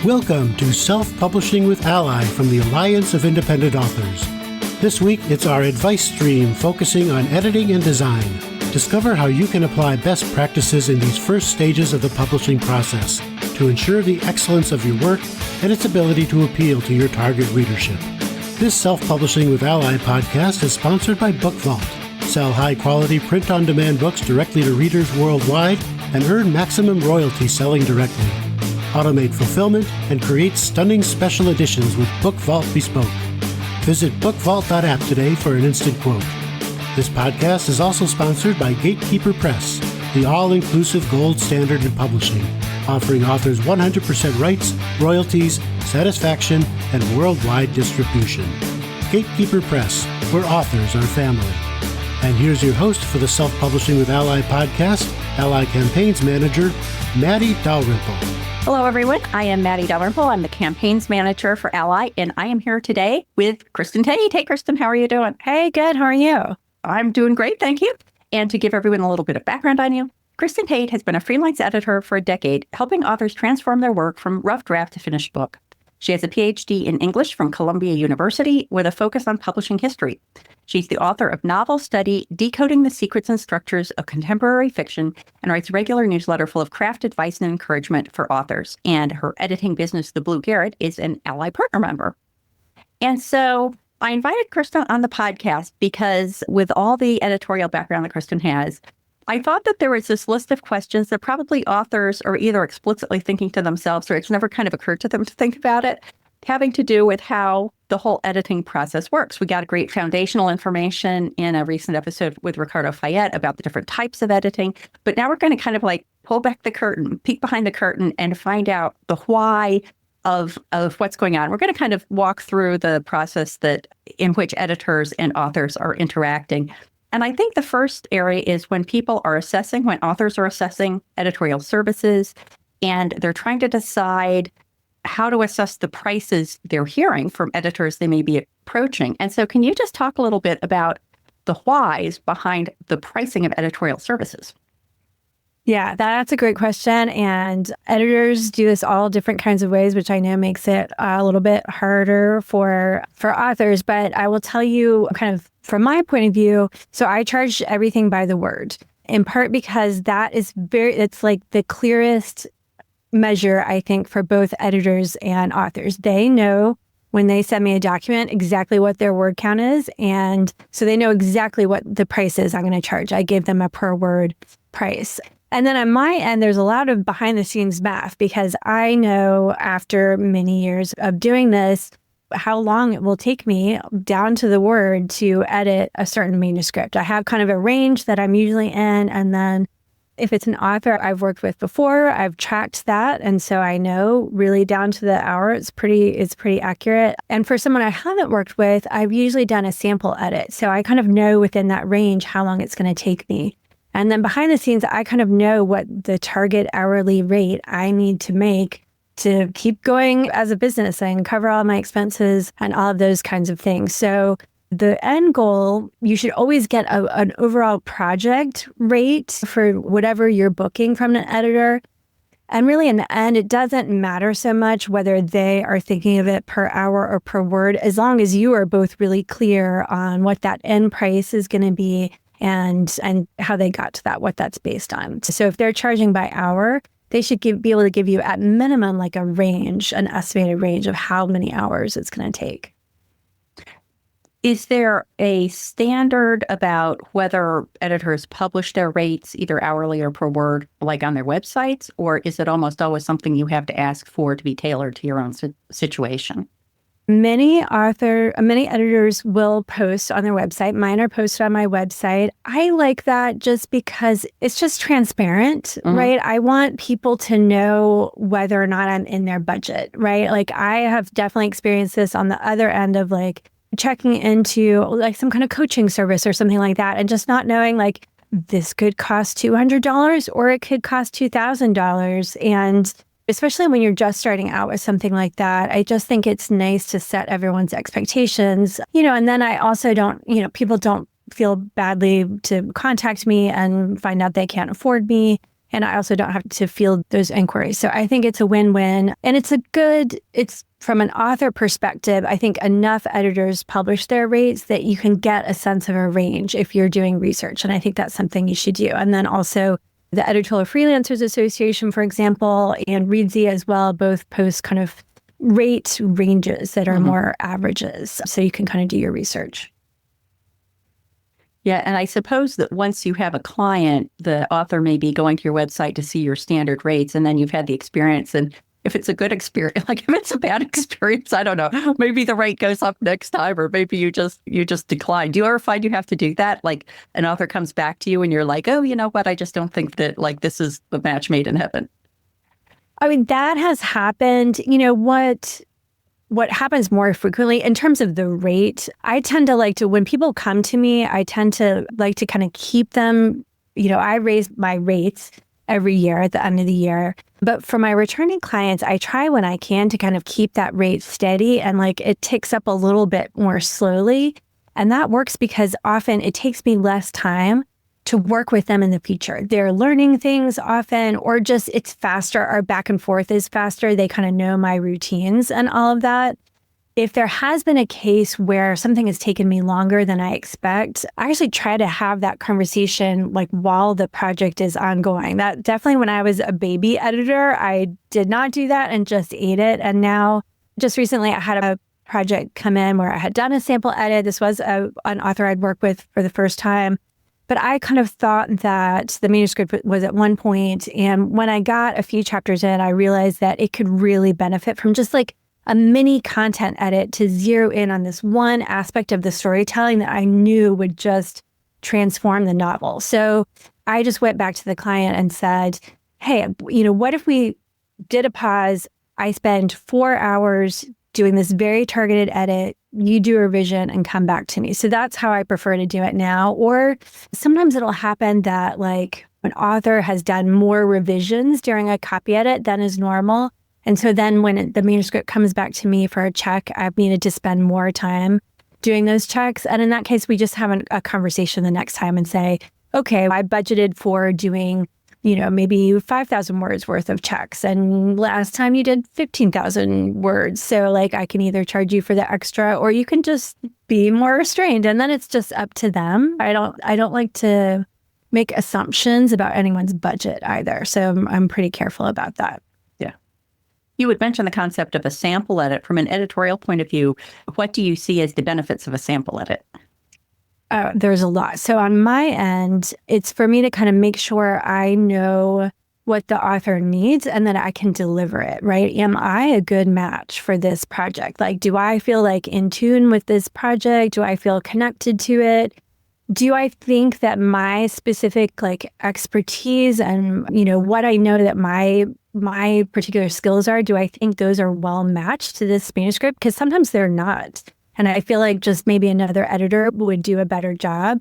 Welcome to Self-Publishing with ALLi from the Alliance of Independent Authors. This week, it's our advice stream focusing on editing and design. Discover how you can apply best practices in these first stages of the publishing process to ensure the excellence of your work and its ability to appeal to your target readership. This Self-Publishing with ALLi podcast is sponsored by Book Vault. Sell high-quality print-on-demand books directly to readers worldwide and earn maximum royalty selling directly. Automate fulfillment and create stunning special editions with Book Vault Bespoke. Visit bookvault.app today for an instant quote. This podcast is also sponsored by Gatekeeper Press, the all-inclusive gold standard in publishing, offering authors 100% rights, royalties, satisfaction, and worldwide distribution. Gatekeeper Press, where authors are family. And here's your host for the Self-Publishing with ALLi podcast, ALLi Campaigns Manager, Matty Dalrymple. Hello, everyone. I am Matty Dalrymple. I'm the Campaigns Manager for ALLi, and I am here today with Kristen Tate. Hey, Kristen, how are you doing? Hey, good. How are you? I'm doing great, thank you. And to give everyone a little bit of background on you, Kristen Tate has been a freelance editor for a decade, helping authors transform their work from rough draft to finished book. She has a PhD in English from Columbia University with a focus on publishing history. She's the author of novel study, Decoding the Secrets and Structures of Contemporary Fiction, and writes regular newsletter full of craft advice and encouragement for authors. And her editing business, the Blue Garret, is an ALLi partner member. And so I invited Kristen on the podcast because with all the editorial background that Kristen has, I thought that there was this list of questions that probably authors are either explicitly thinking to themselves or it's never kind of occurred to them to think about it, having to do with how the whole editing process works. We got a great foundational information in a recent episode with Ricardo Fayette about the different types of editing, but now we're going to kind of like pull back the curtain, peek behind the curtain and find out the why of what's going on. We're going to kind of walk through the process in which editors and authors are interacting. And I think the first area is when authors are assessing editorial services and they're trying to decide how to assess the prices they're hearing from editors they may be approaching. And so can you just talk a little bit about the whys behind the pricing of editorial services? Yeah, that's a great question. And editors do this all different kinds of ways, which I know makes it a little bit harder for authors. But I will tell you kind of from my point of view, so I charge everything by the word, in part because it's like the clearest measure, I think, for both editors and authors. They know when they send me a document exactly what their word count is. And so they know exactly what the price is I'm going to charge. I give them a per word price. And then on my end, there's a lot of behind the scenes math because I know after many years of doing this, how long it will take me down to the word to edit a certain manuscript. I have kind of a range that I'm usually in. And then if it's an author I've worked with before, I've tracked that. And so I know really down to the hour, it's pretty accurate. And for someone I haven't worked with, I've usually done a sample edit. So I kind of know within that range how long it's going to take me. And then behind the scenes, I kind of know what the target hourly rate I need to make to keep going as a business and cover all my expenses and all of those kinds of things. So the end goal, you should always get an overall project rate for whatever you're booking from an editor. And really, in the end, it doesn't matter so much whether they are thinking of it per hour or per word, as long as you are both really clear on what that end price is going to be and how they got to that, what that's based on. So if they're charging by hour, they should be able to give you at minimum like a range, an estimated range of how many hours it's going to take. Is there a standard about whether editors publish their rates either hourly or per word, like on their websites, or is it almost always something you have to ask for to be tailored to your own situation? Many editors will post on their website. Mine are posted on my website. I like that just because it's just transparent, right? I want people to know whether or not I'm in their budget, right? Like I have definitely experienced this on the other end of like checking into like some kind of coaching service or something like that and just not knowing like this could cost $200 or it could cost $2,000. And especially when you're just starting out with something like that, I just think it's nice to set everyone's expectations, and then I also don't, people don't feel badly to contact me and find out they can't afford me. And I also don't have to field those inquiries. So I think it's a win-win. And it's from an author perspective, I think enough editors publish their rates that you can get a sense of a range if you're doing research. And I think that's something you should do. And then also the Editorial Freelancers Association, for example, and Readsy as well, both post kind of rate ranges that are more averages. So you can kind of do your research. Yeah, and I suppose that once you have a client, the author may be going to your website to see your standard rates, and then you've had the experience. And if it's a good experience, like if it's a bad experience, I don't know, maybe the rate goes up next time, or maybe you just decline. Do you ever find you have to do that? Like an author comes back to you and you're like, oh, you know what? I just don't think that like this is the match made in heaven. I mean, that has happened. You know, what happens more frequently in terms of the rate, I tend to like to, when people come to me, I tend to like to kind of keep them, you know, I raise my rates every year at the end of the year. But for my returning clients, I try when I can to kind of keep that rate steady and like it ticks up a little bit more slowly. And that works because often it takes me less time to work with them in the future. They're learning things often, or just it's faster. Our back and forth is faster. They kind of know my routines and all of that. If there has been a case where something has taken me longer than I expect, I actually try to have that conversation like while the project is ongoing. That definitely when I was a baby editor, I did not do that and just ate it. And now just recently I had a project come in where I had done a sample edit. This was an author I'd worked with for the first time. But I kind of thought that the manuscript was at one point, and when I got a few chapters in, I realized that it could really benefit from just like a mini content edit to zero in on this one aspect of the storytelling that I knew would just transform the novel. So I just went back to the client and said, hey, you know, what if we did a pause? I spend 4 hours doing this very targeted edit, you do a revision and come back to me. So that's how I prefer to do it now. Or sometimes it'll happen that like an author has done more revisions during a copy edit than is normal. And so then when the manuscript comes back to me for a check, I've needed to spend more time doing those checks. And in that case, we just have a conversation the next time and say, okay, I budgeted for doing, you know, maybe 5,000 words worth of checks. And last time you did 15,000 words. So like I can either charge you for the extra or you can just be more restrained. And then it's just up to them. I don't like to make assumptions about anyone's budget either. So I'm pretty careful about that. Yeah. You would mention the concept of a sample edit. From an editorial point of view, what do you see as the benefits of a sample edit? There's a lot. So on my end, it's for me to kind of make sure I know what the author needs and that I can deliver it, right? Am I a good match for this project? Like, do I feel like in tune with this project? Do I feel connected to it? Do I think that my specific like expertise and, you know, what I know that my particular skills are, do I think those are well matched to this manuscript? Because sometimes they're not. And I feel like just maybe another editor would do a better job.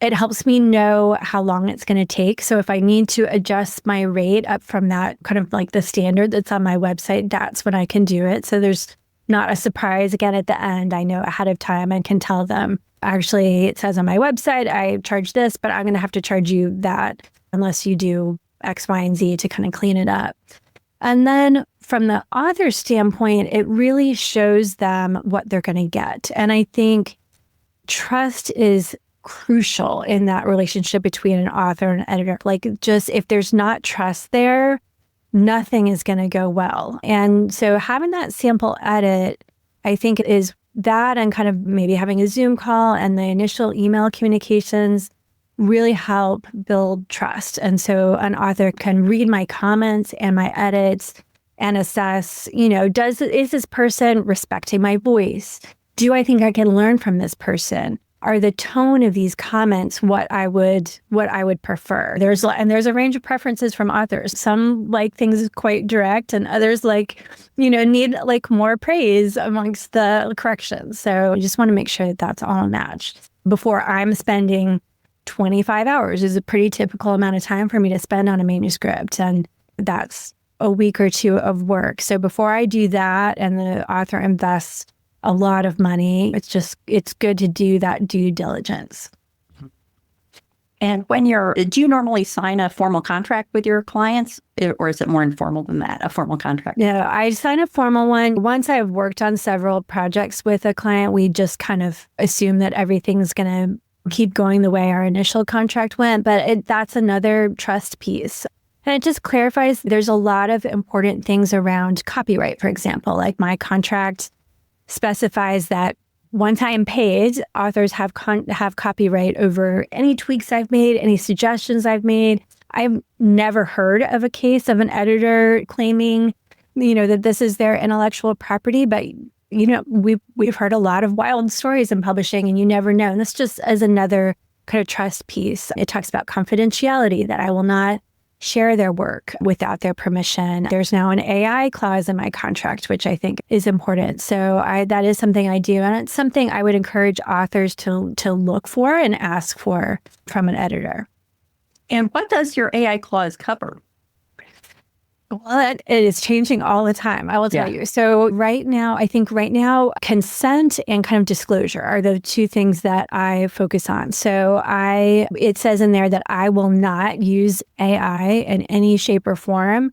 It helps me know how long it's going to take. So if I need to adjust my rate up from that kind of like the standard that's on my website, that's when I can do it. So there's not a surprise again at the end. I know ahead of time and can tell them, actually, it says on my website, I charge this, but I'm going to have to charge you that unless you do X, Y, and Z to kind of clean it up. And then from the author's standpoint, it really shows them what they're going to get. And I think trust is crucial in that relationship between an author and an editor. Like just if there's not trust there, nothing is going to go well. And so having that sample edit, I think is that and kind of maybe having a Zoom call and the initial email communications really help build trust. And so an author can read my comments and my edits and assess, you know, is this person respecting my voice? Do I think I can learn from this person? Are the tone of these comments what I would prefer? There's a range of preferences from authors. Some like things quite direct and others like, you know, need like more praise amongst the corrections. So I just want to make sure that that's all matched before I'm spending 25 hours is a pretty typical amount of time for me to spend on a manuscript. And that's a week or two of work. So before I do that and the author invests a lot of money, it's good to do that due diligence. And do you normally sign a formal contract with your clients, or is it more informal than that, a formal contract? No, I sign a formal one. Once I've worked on several projects with a client, we just kind of assume that everything's going to keep going the way our initial contract went. But that's another trust piece. And it just clarifies there's a lot of important things around copyright, for example. Like my contract specifies that once I am paid, authors have copyright over any tweaks I've made, any suggestions I've made. I've never heard of a case of an editor claiming, that this is their intellectual property, but we've heard a lot of wild stories in publishing, and you never know. And this just as another kind of trust piece. It talks about confidentiality, that I will not share their work without their permission. There's now an AI clause in my contract, which I think is important. So that is something I do. And it's something I would encourage authors to look for and ask for from an editor. And what does your AI clause cover? Well, it is changing all the time, I will tell you. So right now, consent and kind of disclosure are the two things that I focus on. So it says in there that I will not use AI in any shape or form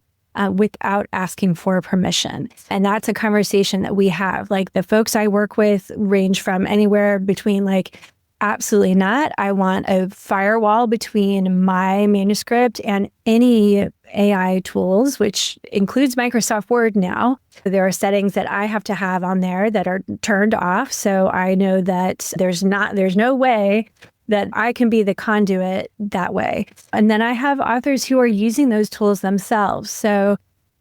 without asking for permission. And that's a conversation that we have. Like the folks I work with range from anywhere between absolutely not. I want a firewall between my manuscript and any AI tools, which includes Microsoft Word now. There are settings that I have to have on there that are turned off. So I know that there's no way that I can be the conduit that way. And then I have authors who are using those tools themselves. So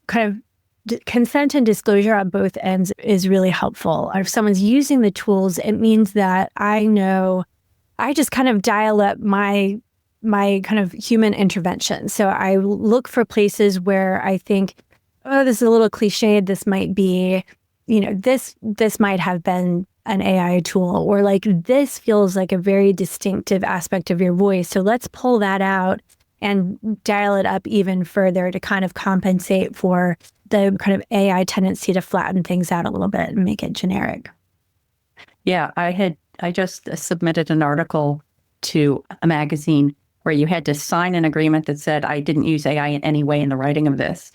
kind of consent and disclosure on both ends is really helpful. If someone's using the tools, it means that I know I just kind of dial up my kind of human intervention. So I look for places where I think, oh, this is a little cliched. This might be, this might have been an AI tool, or this feels like a very distinctive aspect of your voice. So let's pull that out and dial it up even further to kind of compensate for the kind of AI tendency to flatten things out a little bit and make it generic. Yeah, I just submitted an article to a magazine where you had to sign an agreement that said I didn't use AI in any way in the writing of this.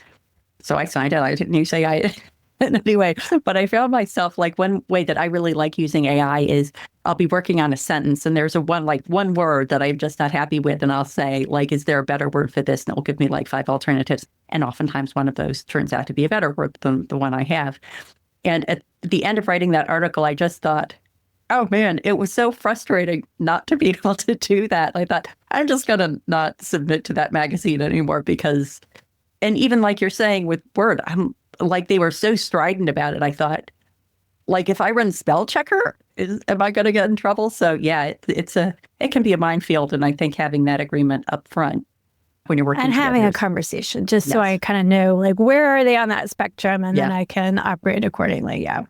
So I signed it. I didn't use AI in any way. But I found myself one way that I really like using AI is I'll be working on a sentence and there's one word that I'm just not happy with. And I'll say, is there a better word for this? And it'll give me 5 alternatives. And oftentimes one of those turns out to be a better word than the one I have. And at the end of writing that article, I just thought, oh man, it was so frustrating not to be able to do that. I thought, I'm just going to not submit to that magazine anymore because, and even like you're saying with Word, I'm they were so strident about it. I thought, if I run spell checker, am I going to get in trouble? So yeah, it can be a minefield. And I think having that agreement up front when you're working and having together a conversation, just so I kind of know, where are they on that spectrum? And then I can operate accordingly. Yeah.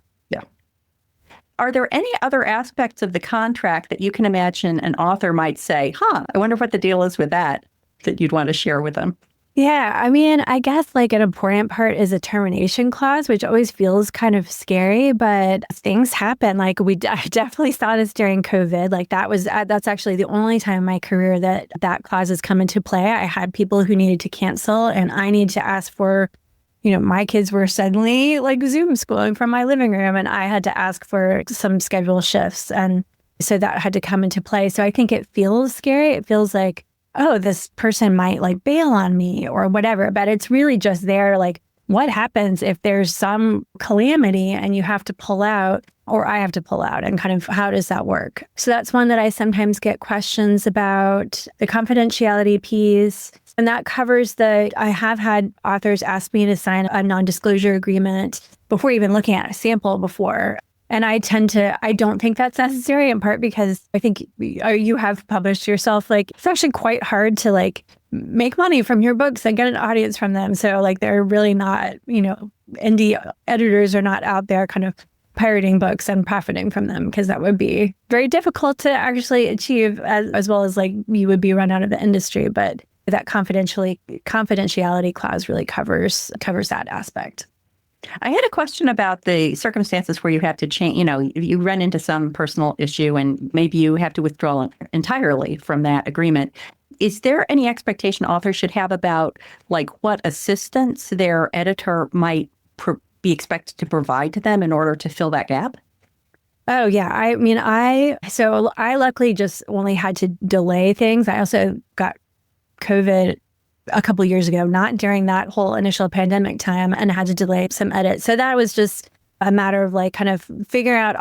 Are there any other aspects of the contract that you can imagine an author might say, I wonder what the deal is with that you'd want to share with them? Yeah, I mean, I guess an important part is a termination clause, which always feels kind of scary, but things happen. I definitely saw this during COVID. That's actually the only time in my career that clause has come into play. I had people who needed to cancel and I needed to ask for, my kids were suddenly Zoom schooling from my living room and I had to ask for some schedule shifts. And so that had to come into play. So I think it feels scary. It feels like, oh, this person might bail on me or whatever. But it's really just there. What happens if there's some calamity and you have to pull out or I have to pull out, and kind of how does that work? So that's one that I sometimes get questions about, the confidentiality piece. And that covers I have had authors ask me to sign a non-disclosure agreement before even looking at a sample before. And I don't think that's necessary, in part because I think you have published yourself. It's actually quite hard to make money from your books and get an audience from them. So they're really not, indie editors are not out there kind of pirating books and profiting from them, because that would be very difficult to actually achieve, as well as you would be run out of the industry. But that confidentiality clause really covers that aspect. I had a question about the circumstances where you have to change, you run into some personal issue and maybe you have to withdraw entirely from that agreement. Is there any expectation authors should have about like what assistance their editor might be expected to provide to them in order to fill that gap? Oh, yeah. I mean, I luckily just only had to delay things. I also got COVID a couple of years ago, not during that whole initial pandemic time, and had to delay some edits. So that was just a matter of like kind of figuring out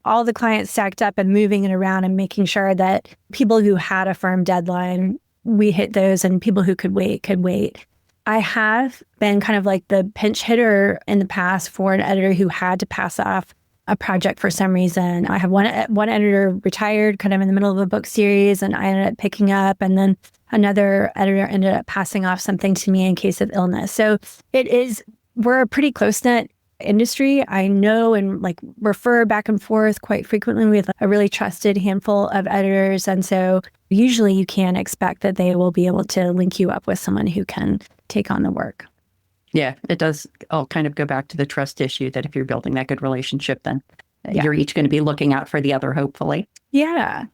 all the clients stacked up and moving it around and making sure that people who had a firm deadline, we hit those, and people who could wait could wait. I have been kind of like the pinch hitter in the past for an editor who had to pass off a project for some reason. I have one editor retired kind of in the middle of a book series, and I ended up picking up, and then another editor ended up passing off something to me in case of illness. So we're a pretty close-knit industry. I know and like refer back and forth quite frequently with a really trusted handful of editors. And so usually you can expect that they will be able to link you up with someone who can take on the work. Yeah, it does all kind of go back to the trust issue that if you're building that good relationship, then you're each going to be looking out for the other, hopefully. Yeah.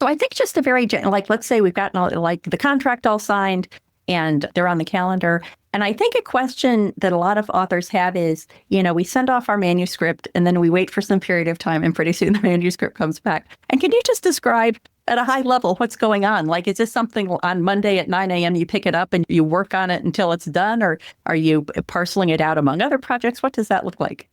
So I think just a very, like, let's say we've gotten all, like the contract all signed and they're on the calendar. And I think a question that a lot of authors have is, we send off our manuscript and then we wait for some period of time and pretty soon the manuscript comes back. And can you just describe at a high level what's going on? Like, is this something on Monday at 9 a.m. you pick it up and you work on it until it's done? Or are you parceling it out among other projects? What does that look like?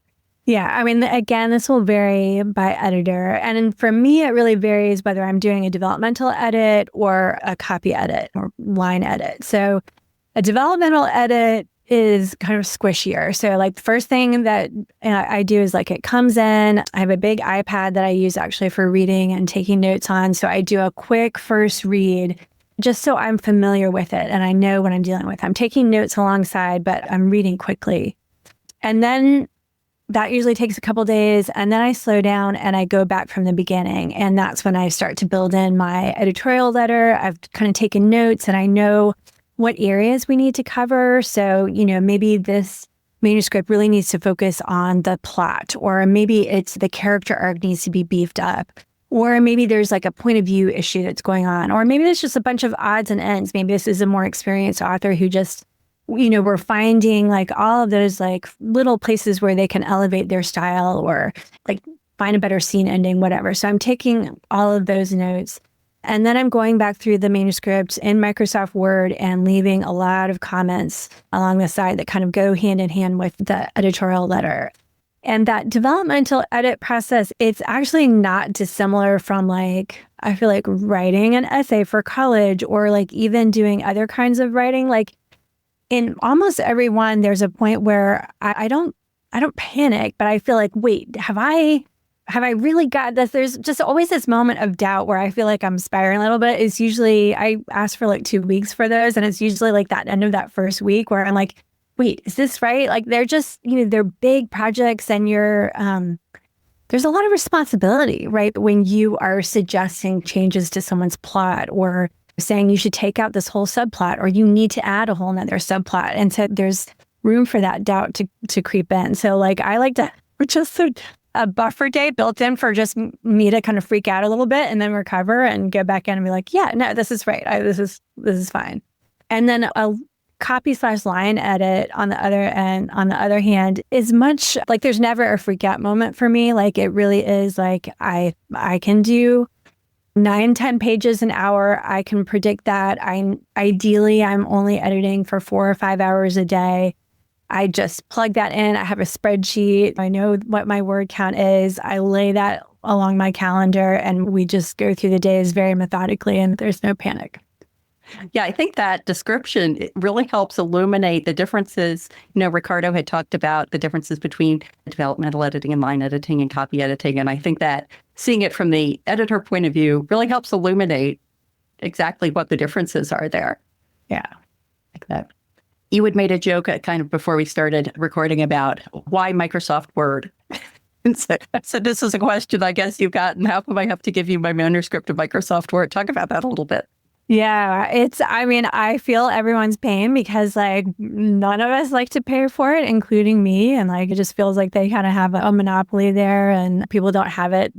Yeah, I mean, again, this will vary by editor. And for me, it really varies whether I'm doing a developmental edit or a copy edit or line edit. So a developmental edit is kind of squishier. So like the first thing that I do is like it comes in, I have a big iPad that I use actually for reading and taking notes on. So I do a quick first read just so I'm familiar with it and I know what I'm dealing with. I'm taking notes alongside, but I'm reading quickly. And then that usually takes a couple days. And then I slow down and I go back from the beginning. And that's when I start to build in my editorial letter. I've kind of taken notes and I know what areas we need to cover. So, maybe this manuscript really needs to focus on the plot, or maybe it's the character arc needs to be beefed up, or maybe there's like a point of view issue that's going on, or maybe there's just a bunch of odds and ends. Maybe this is a more experienced author who just, we're finding like all of those like little places where they can elevate their style or like find a better scene ending, whatever. So I'm taking all of those notes. And then I'm going back through the manuscript in Microsoft Word and leaving a lot of comments along the side that kind of go hand in hand with the editorial letter. And that developmental edit process, it's actually not dissimilar from like, I feel like writing an essay for college or like even doing other kinds of writing. Like in almost every one, there's a point where I don't panic, but I feel like, wait, have I really got this? There's just always this moment of doubt where I feel like I'm spiraling a little bit. It's usually, I ask for like 2 weeks for those. And it's usually like that end of that first week where I'm like, wait, is this right? Like they're just, they're big projects and there's a lot of responsibility, right? When you are suggesting changes to someone's plot or saying you should take out this whole subplot or you need to add a whole nother subplot. And so there's room for that doubt to creep in. So like, I like to just a buffer day built in for just me to kind of freak out a little bit and then recover and go back in and be like, yeah, no, this is right. This is fine. And then a copy/line edit on the other hand, is much like there's never a freak out moment for me. Like it really is like I can do 9-10 pages an hour. I can predict that. Ideally I'm only editing for 4 or 5 hours a day. I just plug that in. I have a spreadsheet. I know what my word count is. I lay that along my calendar and we just go through the days very methodically and there's no panic. Yeah, I think that description it really helps illuminate the differences. Ricardo had talked about the differences between developmental editing and line editing and copy editing. And I think that seeing it from the editor point of view really helps illuminate exactly what the differences are there. Yeah. Like that. You had made a joke kind of before we started recording about why Microsoft Word. And so this is a question I guess you've gotten. How come I have to give you my manuscript of Microsoft Word? Talk about that a little bit. Yeah, I feel everyone's pain because like none of us like to pay for it, including me. And like, it just feels like they kind of have a monopoly there and people don't have it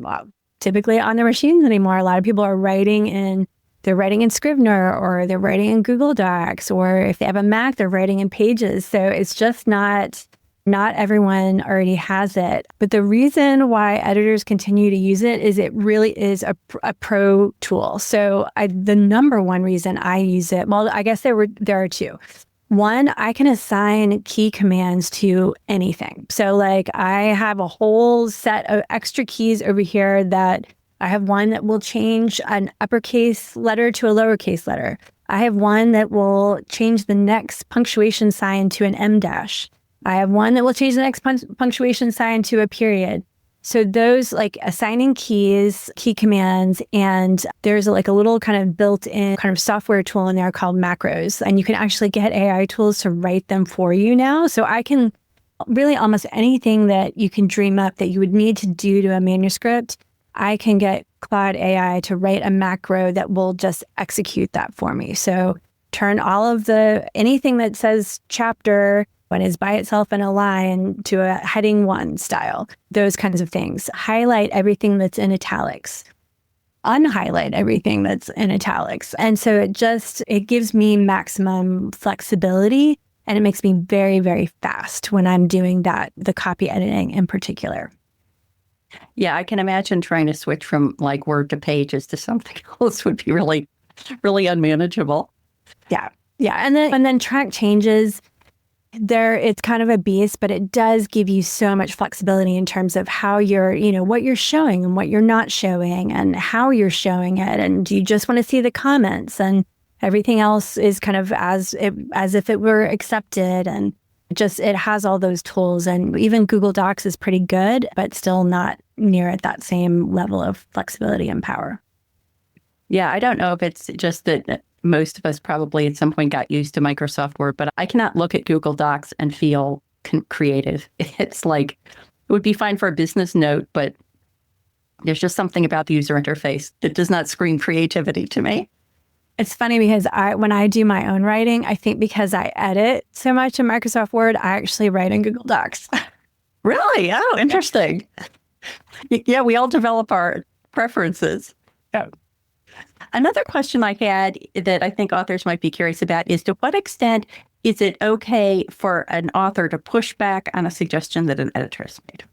typically on their machines anymore. A lot of people are they're writing in Scrivener or they're writing in Google Docs, or if they have a Mac, they're writing in Pages. So it's just not everyone already has it. But the reason why editors continue to use it is it really is a pro tool. So the number one reason I use it, well, I guess there are two. One, I can assign key commands to anything. So like I have a whole set of extra keys over here that I have one that will change an uppercase letter to a lowercase letter. I have one that will change the next punctuation sign to an em dash. I have one that will change the next punctuation sign to a period. So those like assigning keys, key commands, and there's like a little kind of built-in kind of software tool in there called macros. And you can actually get AI tools to write them for you now. So I can really almost anything that you can dream up that you would need to do to a manuscript, I can get Claude AI to write a macro that will just execute that for me. So turn anything that says chapter when is by itself in a line to a heading 1 style, those kinds of things. Highlight everything that's in italics. Unhighlight everything that's in italics. And so it gives me maximum flexibility, and it makes me very, very fast when I'm doing the copy editing in particular. Yeah, I can imagine trying to switch from like Word to Pages to something else would be really, really unmanageable. Yeah. And then track changes. It's kind of a beast, but it does give you so much flexibility in terms of how what you're showing and what you're not showing and how you're showing it. And do you just want to see the comments, and everything else is kind of as if it were accepted, and it has all those tools. And even Google Docs is pretty good, but still not near at that same level of flexibility and power. Yeah, I don't know if it's just that most of us probably at some point got used to Microsoft Word, but I cannot look at Google Docs and feel creative. It's like, it would be fine for a business note, but there's just something about the user interface that does not scream creativity to me. It's funny because when I do my own writing, I think because I edit so much in Microsoft Word, I actually write in Google Docs. Really? Oh, interesting. Yeah, we all develop our preferences. Yeah. Another question I had that I think authors might be curious about is, to what extent is it okay for an author to push back on a suggestion that an editor has made?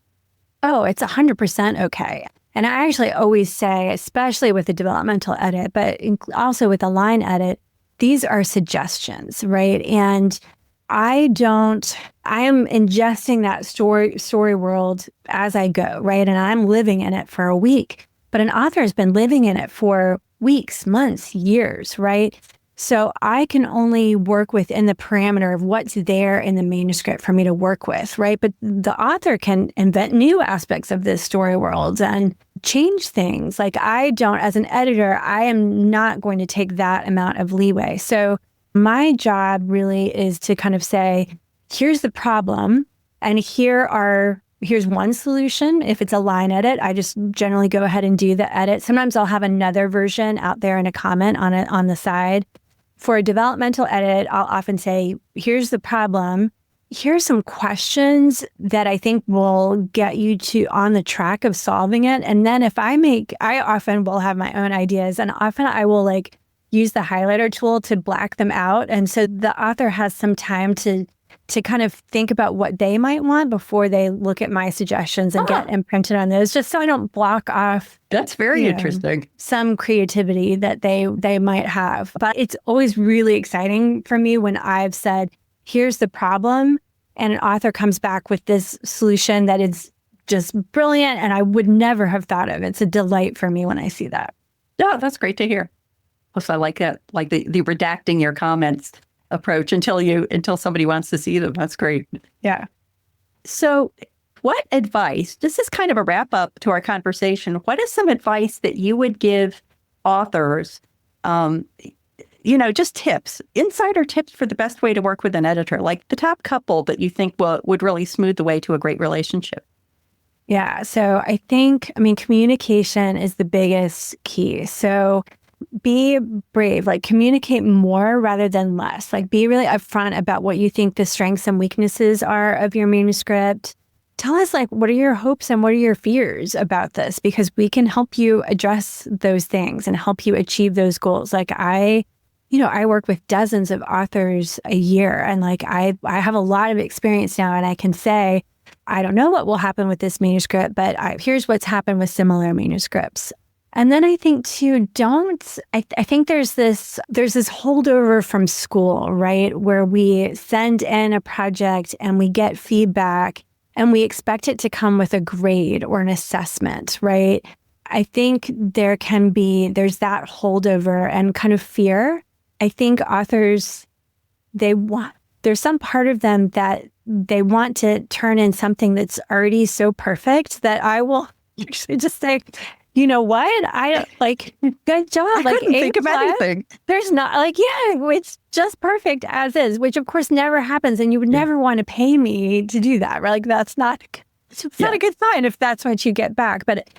Oh, it's 100% okay. And I actually always say, especially with the developmental edit, but also with a line edit, these are suggestions, right? And I am ingesting that story world as I go, right? And I'm living in it for a week. But an author has been living in it for weeks, months, years, right? So I can only work within the parameter of what's there in the manuscript for me to work with, right? But the author can invent new aspects of this story world and change things. Like as an editor, I am not going to take that amount of leeway. So my job really is to kind of say, here's the problem, and here's one solution. If it's a line edit, I just generally go ahead and do the edit. Sometimes I'll have another version out there in a comment on the side. For a developmental edit, I'll often say, here's the problem. Here's some questions that I think will get you on the track of solving it. And then I often will have my own ideas, and often I will use the highlighter tool to black them out. And so the author has some time to kind of think about what they might want before they look at my suggestions and get imprinted on those, just so I don't block off. That's very interesting. Some creativity that they might have. But it's always really exciting for me when I've said, here's the problem, and an author comes back with this solution that is just brilliant and I would never have thought of. It's a delight for me when I see that. Yeah, that's great to hear. Also, I like that, like the redacting your comments approach until somebody wants to see them. That's great. Yeah. So what advice, this is kind of a wrap up to our conversation. What is some advice that you would give authors, just tips, insider tips for the best way to work with an editor, like the top couple that you think would really smooth the way to a great relationship? Yeah. So I think, communication is the biggest key. So be brave, like communicate more rather than less. Like be really upfront about what you think the strengths and weaknesses are of your manuscript. Tell us like, what are your hopes and what are your fears about this? Because we can help you address those things and help you achieve those goals. Like I work with dozens of authors a year, and like I have a lot of experience now, and I can say, I don't know what will happen with this manuscript, but here's what's happened with similar manuscripts. And then I think too, I think there's this holdover from school, right? Where we send in a project and we get feedback and we expect it to come with a grade or an assessment, right? I think there's that holdover and kind of fear. I think authors, there's some part of them that they want to turn in something that's already so perfect that I will actually just say, you know what? I like, good job. I like couldn't think of anything. There's not like, yeah, it's just perfect as is, which of course never happens. And you would never want to pay me to do that, right? Like that's not a good sign if that's what you get back. But,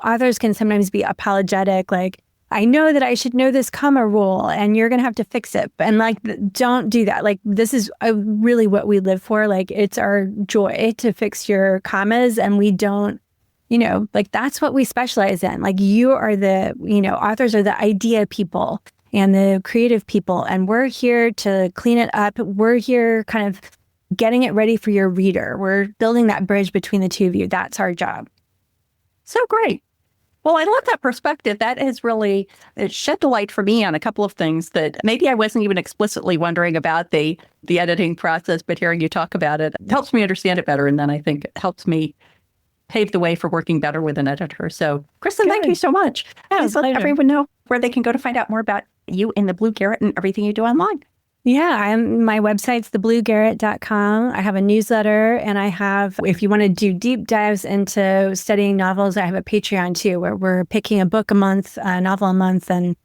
authors can sometimes be apologetic. Like, I know that I should know this comma rule and you're going to have to fix it. And like, don't do that. Like, this is really what we live for. Like, it's our joy to fix your commas, and we don't, like that's what we specialize in. Like you are authors are the idea people and the creative people. And we're here to clean it up. We're here kind of getting it ready for your reader. We're building that bridge between the two of you. That's our job. So great. Well, I love that perspective. That has really shed the light for me on a couple of things that maybe I wasn't even explicitly wondering about the editing process, but hearing you talk about it helps me understand it better. And then I think it helps me pave the way for working better with an editor. So, Kristen, Thank you so much. Please let everyone know where they can go to find out more about you and the Blue Garret and everything you do online. Yeah, my website's thebluegarret.com. I have a newsletter, and I have, if you want to do deep dives into studying novels, I have a Patreon too, where we're picking a book a month, a novel a month, and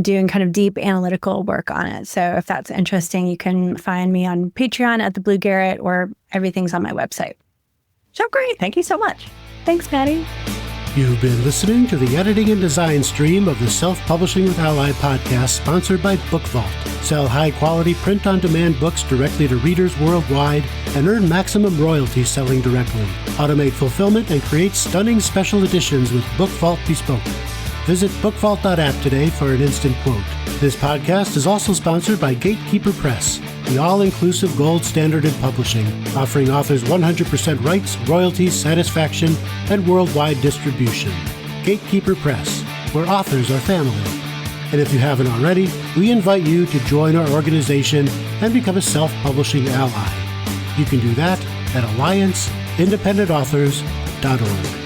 doing kind of deep analytical work on it. So if that's interesting, you can find me on Patreon at the Blue Garret, or everything's on my website. So great. Thank you so much. Thanks, Matty. You've been listening to the editing and design stream of the Self-Publishing with ALLi podcast, sponsored by Book Vault. Sell high-quality print-on-demand books directly to readers worldwide and earn maximum royalties selling directly. Automate fulfillment and create stunning special editions with Book Vault Bespoke. Visit bookvault.app today for an instant quote. This podcast is also sponsored by Gatekeeper Press, the all-inclusive gold standard in publishing, offering authors 100% rights, royalties, satisfaction, and worldwide distribution. Gatekeeper Press, where authors are family. And if you haven't already, we invite you to join our organization and become a self-publishing ally. You can do that at allianceindependentauthors.org.